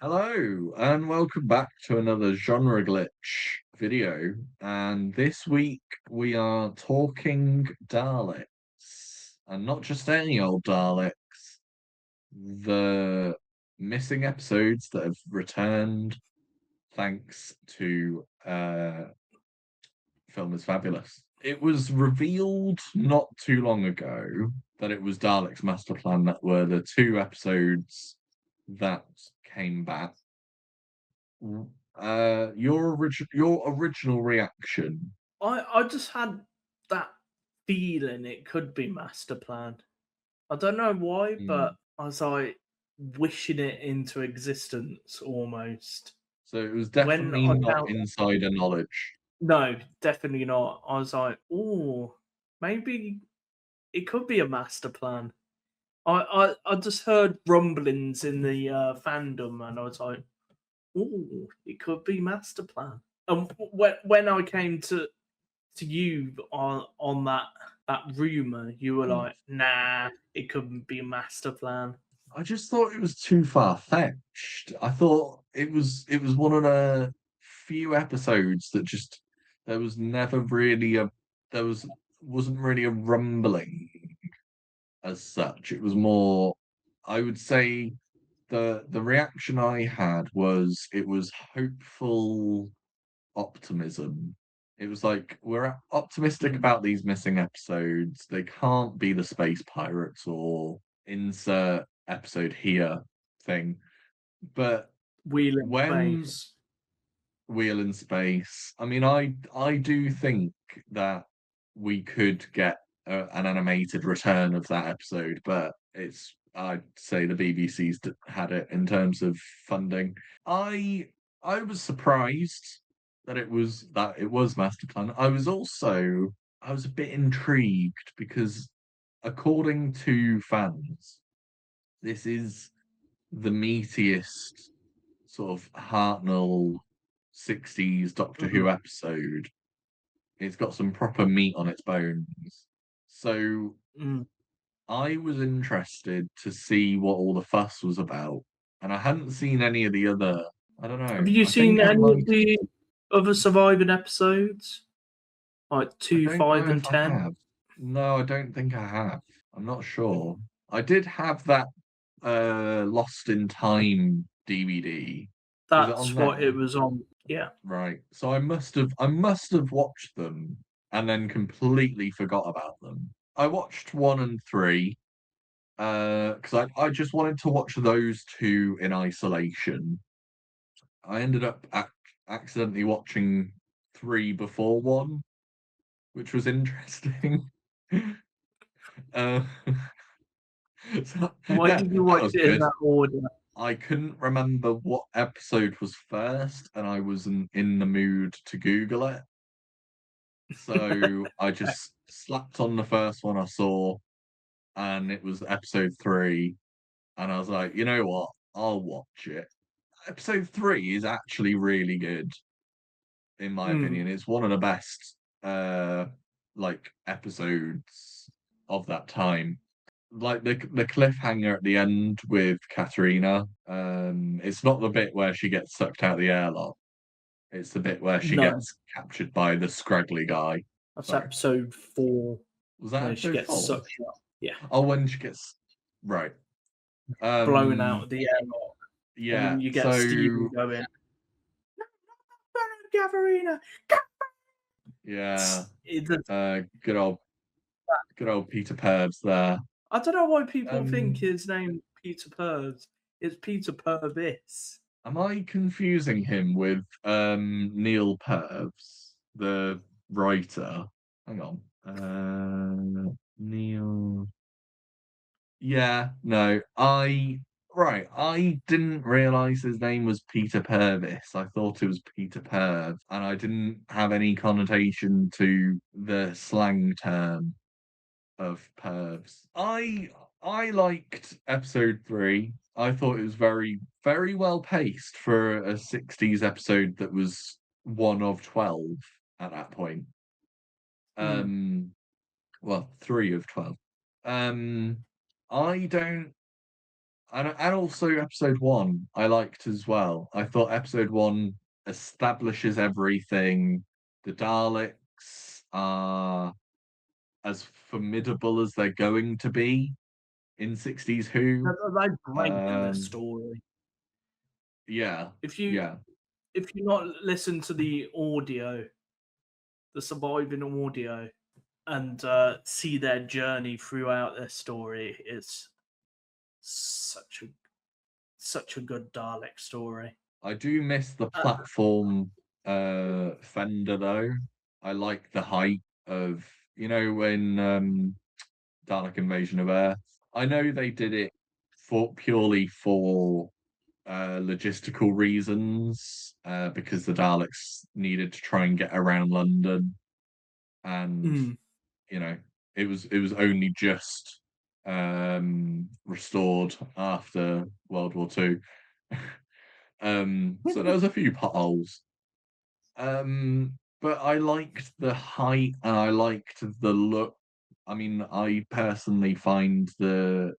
Hello, and welcome back to another Genre Glitch video. And this week we are talking Daleks. And not just any old Daleks, the missing episodes that have returned thanks to Film is Fabulous. It was revealed not too long ago that it was Daleks Masterplan that were the two episodes that came back. Your original reaction. I just had that feeling it could be Masterplan. I don't know why, Mm. but I was like wishing it into existence almost. So it was When definitely I not found insider knowledge. no, definitely not. I was like, oh, maybe it could be a Masterplan. I just heard rumblings in the fandom, and I was like, oh, it could be Masterplan. And when I came to you on that rumor, you were Mm. like, "Nah, it couldn't be a master plan." I just thought it was too far-fetched. I thought it was one of the few episodes that just there was never really a there wasn't really a rumbling as such. It was more, I would say, the reaction I had was it was hopeful optimism. It was like we're optimistic Mm. about these missing episodes. They can't be the space pirates or insert episode here thing. But Wheel in when space. Wheel in Space, I mean, I do think that we could get an animated return of that episode, but it's I'd say the BBC's had it in terms of funding. I I was surprised that it was Masterplan. I was a bit intrigued because according to fans, this is the meatiest sort of Hartnell 60s Doctor Mhm. Who episode. It's got some proper meat on its bones. So Mm. I was interested to see what all the fuss was about. And I hadn't seen any of the other, I don't Have know. you I think seen I any of might, the other surviving episodes, like I 2, don't 5, know and if I 10? have. No, I don't think I have. I'm not sure. I did have that Lost in Time DVD. Was it on That's what it there? was on. Yeah. Right. So I must have watched them and then completely forgot about them. I watched one and three, because I just wanted to watch those two in isolation. I ended up accidentally watching three before one, which was interesting. uh, so, Why yeah, did you that watch was it in good. that order? I couldn't remember what episode was first, and I wasn't in the mood to Google it. So I just slapped on the first one I saw, and it was episode three. And I was like, you know what? I'll watch it. Episode three is actually really good, in my Mm. opinion. It's one of the best like episodes of that time. Like the cliffhanger at the end with Katerina. It's not the bit where she gets sucked out the airlock. It's the bit where she No, gets captured by the scraggly guy. that's Sorry. episode 4 Was that when she episode gets four? sucked up. Yeah, Oh, when she gets right. blown out Um, of the airlock, and yeah. then you get Stephen So going, Gavarina. yeah, It does. uh, good old, good old Peter Perbs there. I don't know why people think Um, his name Peter Purves. It's Peter Purvis. am I confusing him with Neil Perbs, the writer? Hang on. Neil. Yeah, no, I didn't realize his name was Peter Purvis. I thought it was Peter Perv, and I didn't have any connotation to the slang term of pervs. I liked episode three. I thought it was very, very well paced for a 60s episode that was one of 12 at that point. Mm. Um, well, three of 12. I don't And also episode one, I liked as well. I thought episode one establishes everything. The Daleks are as formidable as they're going to be in 60s Who. They're great in this Um, story. yeah, If you yeah. if you not listen to the audio, the surviving audio, and see their journey throughout their story, it's such a good Dalek story. I do miss the Uh, platform fender though. I like the height of, when Dalek Invasion of Earth. I know they did it for purely for logistical reasons, because the Daleks needed to try and get around London, and mm. you know, it was only just restored after World War Two. So there was a few potholes. But I liked the height and I liked the look. I mean, I personally find the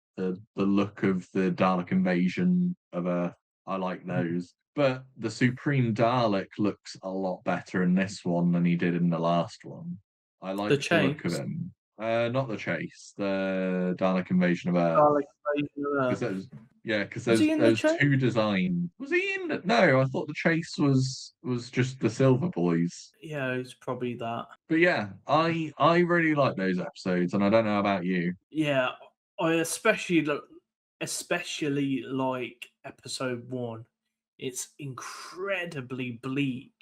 look of the Dalek invasion of Earth. I like those. But the Supreme Dalek looks a lot better in this one than he did in the last one. I The like the look of Chase, him. Not the Chase, the Dalek invasion of Earth. Dalek Invasion of Because Earth. because Was he in the there's Chase? two designs. Was he in it? No, I thought the Chase was just the Silver Boys. Yeah, it's probably that. But yeah, I really like those episodes, and I don't know about you. Yeah, I especially like episode one. It's incredibly bleak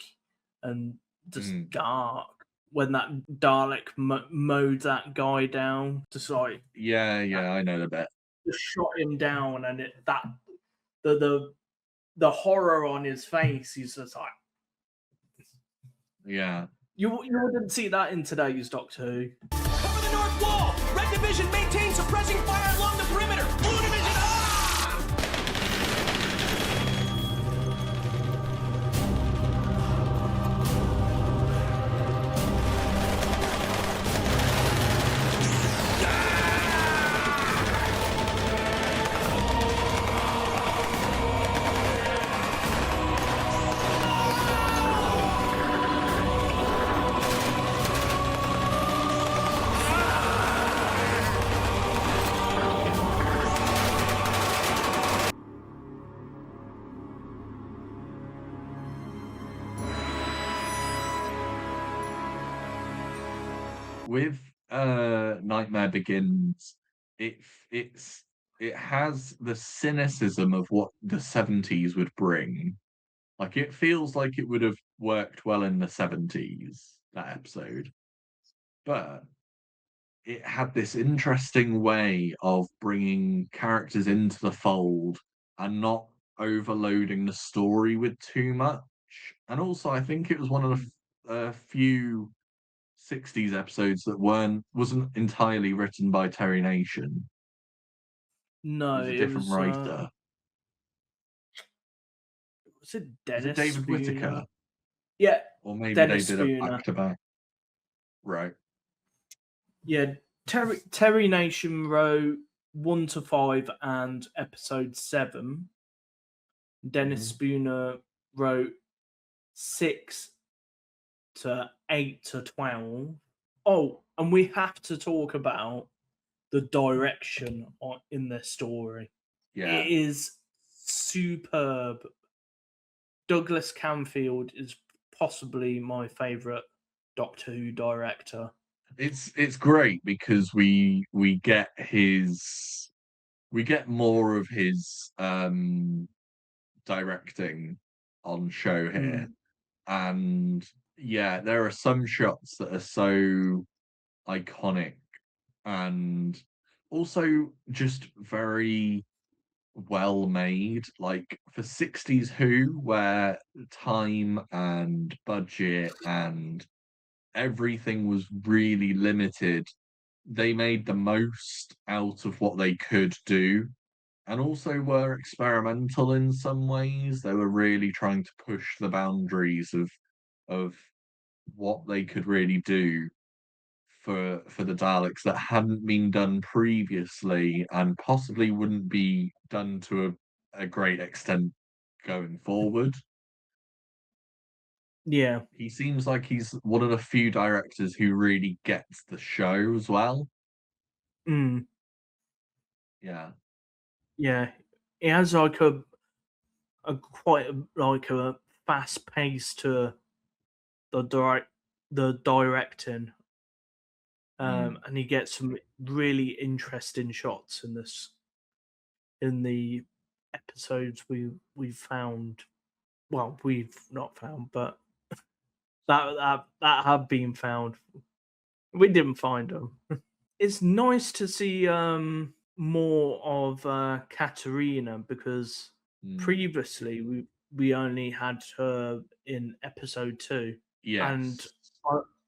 and just Mm. dark when that Dalek mowed that guy down. Just like Yeah, that, yeah, I know the bit. just shot him down, and the horror on his face. He's just like Yeah. you wouldn't see that in today's Doctor Who. Cover the north wall! Red Division maintain suppressing fire along the perimeter! Blue Division, With Nightmare Begins, it it's it has the cynicism of what the 70s would bring. Like it feels like it would have worked well in the 70s, that episode. But it had this interesting way of bringing characters into the fold and not overloading the story with too much. And also, I think it was one of the few 60s episodes that wasn't entirely written by Terry Nation. It No, was a it different was writer. was it Was it Dennis David Spooner? Whitaker? Yeah, Or maybe they Dennis did a Spooner. back to back. Right. Yeah, Terry Nation wrote 1 to 5 and episode 7. Dennis Mhm. Spooner wrote 6 to 8 to 12. Oh, and we have to talk about the direction in this story. It Yeah. is superb. Douglas Camfield is possibly my favorite Doctor Who director. It's great because we get more of his directing on show here. Mm. And yeah, there are some shots that are so iconic and also just very well made. Like for 60s Who, where time and budget and everything was really limited, they made the most out of what they could do and also were experimental in some ways. They were really trying to push the boundaries of what they could really do for the Daleks that hadn't been done previously and possibly wouldn't be done to a great extent going forward. Yeah. He seems like he's one of the few directors who really gets the show as well. Mm. Yeah. Yeah. It has like a fast pace to the directing. And he gets some really interesting shots in the episodes we've found. Well, we've not found, but that have been found. We didn't find them. It's nice to see more of Katerina, because previously we only had her in episode 2, and Yes.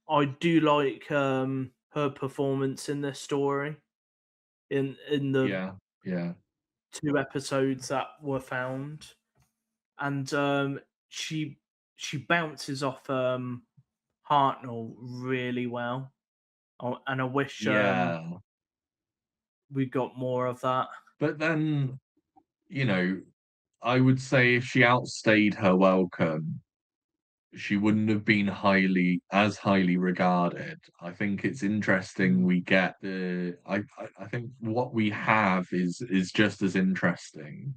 I do like her performance in this story in the Yeah. Yeah. 2 episodes that were found, and she bounces off Hartnell really well. And I wish Yeah. we got more of that. But then, I would say if she outstayed her welcome, she wouldn't have been highly regarded. I think it's interesting we get I think what we have is just as interesting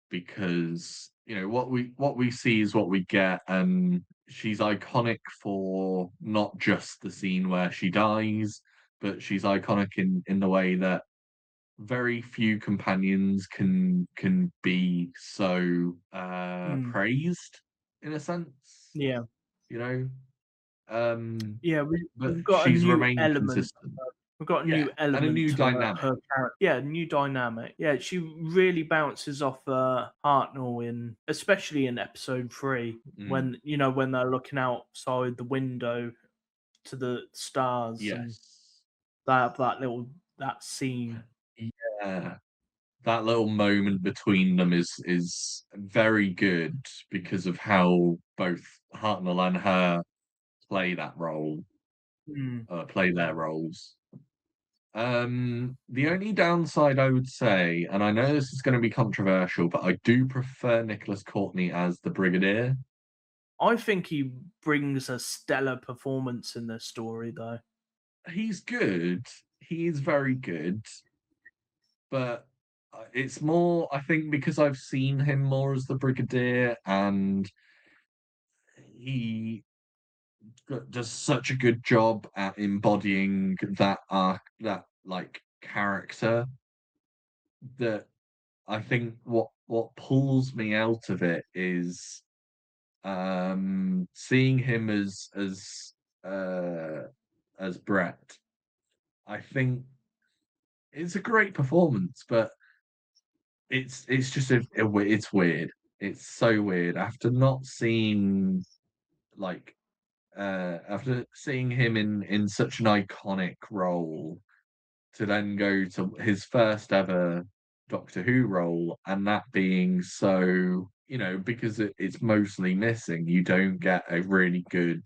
because what we see is what we get, and she's iconic for not just the scene where she dies, but she's iconic in the way that very few companions can be so praised in a sense, Yeah. you know. Um, Yeah, but we've got a she's new remained element. consistent. We've got a Yeah, new and a element new to dynamic. her character. Yeah, new dynamic. Yeah, she really bounces off Hartnell especially in episode 3, when when they're looking outside the window to the stars, and Yes. that scene. Yeah. That little moment between them is very good because of how both Hartnell and her play that role, Mm. play their roles. The only downside I would say, and I know this is going to be controversial, but I do prefer Nicholas Courtney as the Brigadier. I think he brings a stellar performance in this story, though. He's good. He is very good, but it's more, I think, because I've seen him more as the Brigadier, and he does such a good job at embodying that that like character, that I think what pulls me out of it is seeing him uh as Brett. I think it's a great performance, but it's just it's weird. It's so weird after not seeing like after seeing him in such an iconic role, to then go to his first ever Doctor Who role, and that being so, because it's mostly missing, you don't get a really good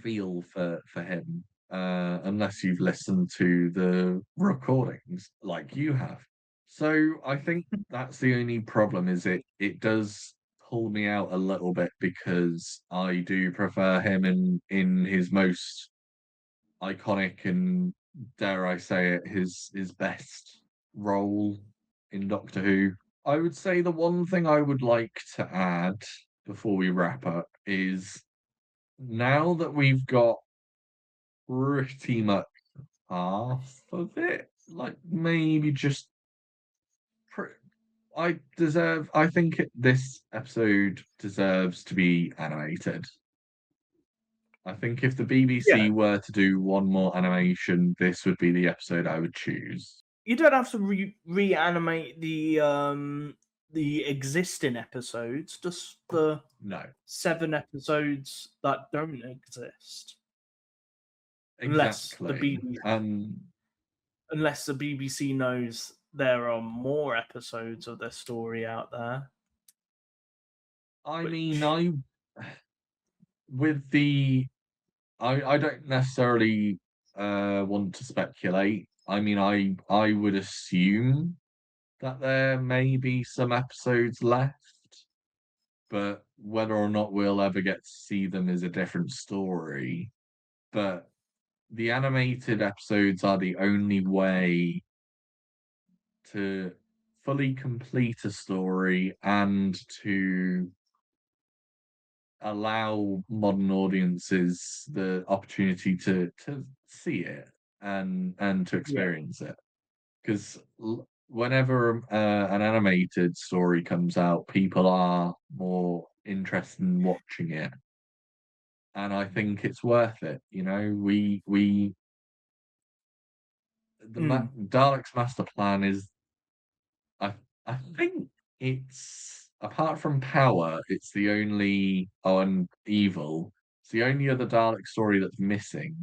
feel for him unless you've listened to the recordings like you have. So I think that's the only problem, is it does pull me out a little bit because I do prefer him in his most iconic and, dare I say it, his best role in Doctor Who. I would say the one thing I would like to add before we wrap up is, now that we've got pretty much half of it, like maybe just I think this episode deserves to be animated. I think if the Yeah, BBC were to do one more animation, this would be the episode I would choose. you don't have to reanimate the existing episodes, just the No, 7 episodes that don't exist, unless the exactly. BBC And unless the BBC knows there are more episodes of their story out there. I mean, Which with the I don't necessarily want to speculate. I mean, I would assume that there may be some episodes left, but whether or not we'll ever get to see them is a different story. But the animated episodes are the only way to fully complete a story and to allow modern audiences the opportunity to see it and to Yeah. experience it. Because whenever an animated story comes out, people are more interested in watching it, and I think it's worth it. You know, Daleks Master Plan is I I think it's apart from Power, it's the only and Evil. It's the only other Dalek story that's missing.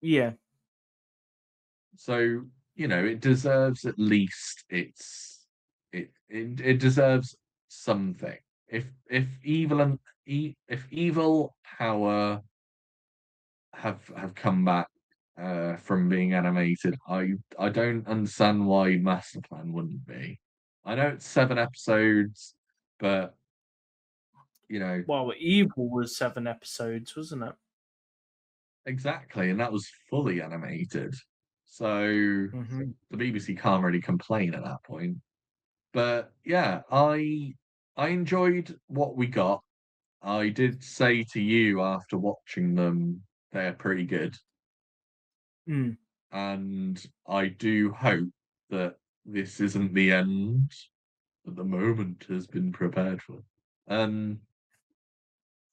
Yeah. So, you know, it deserves at least it deserves something. If Evil and if Evil, Power have come back from being animated, I don't understand why Masterplan wouldn't be. I know it's 7 episodes, but you know, Well, Evil was 7 episodes, wasn't it? exactly, and that was fully animated. So Hmm. the BBC can't really complain at that point. But yeah, I enjoyed what we got. I did say to you after watching them, they're pretty good. Mm. And I do hope that this isn't the end that the moment has been prepared for. Um,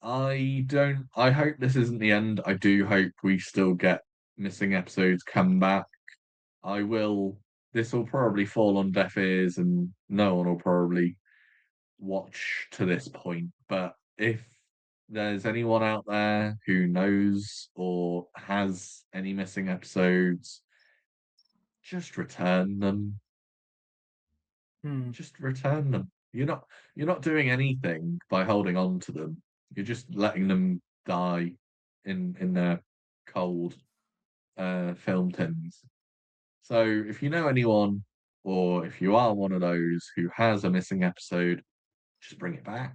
I hope this isn't the end. I do hope we still get missing episodes come back. I will, this will probably fall on deaf ears and no one will probably watch to this point. But if there's anyone out there who knows or has any missing episodes, just return them. Mm. Just return them. You're not doing anything by holding on to them. You're just letting them die in their cold film tins. So if you know anyone or if you are one of those who has a missing episode, just bring it back.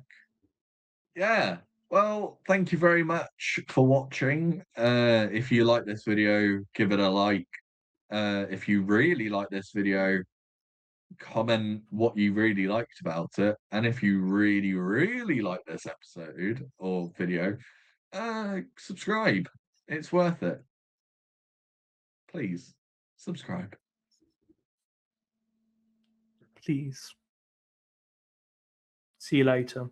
Yeah. Well, thank you very much for watching. If you like this video, give it a like. If you really like this video, comment what you really liked about it. And if you really, really like this episode or video, subscribe. It's worth it. Please subscribe. Please. See you later.